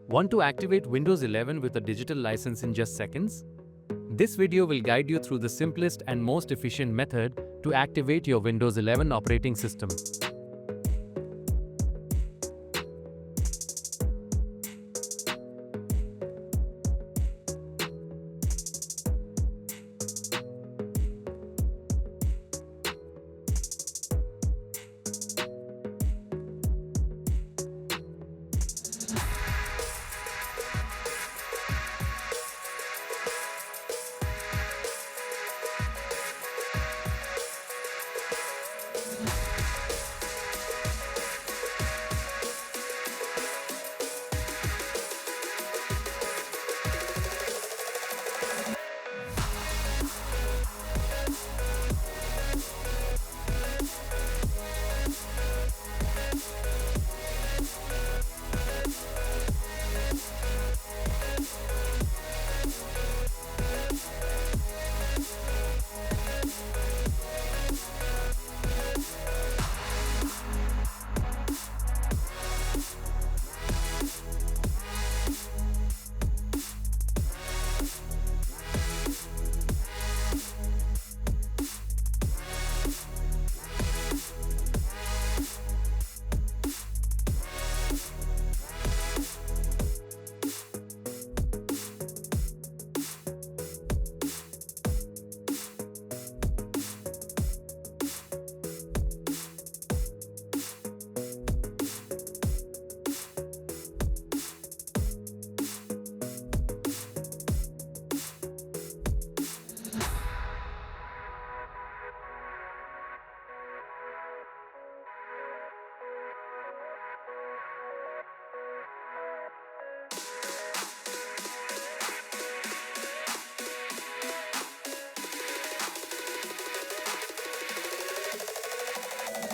Want to activate Windows 11 with a digital license in just seconds? This video will guide you through the simplest and most efficient method to activate your Windows 11 operating system.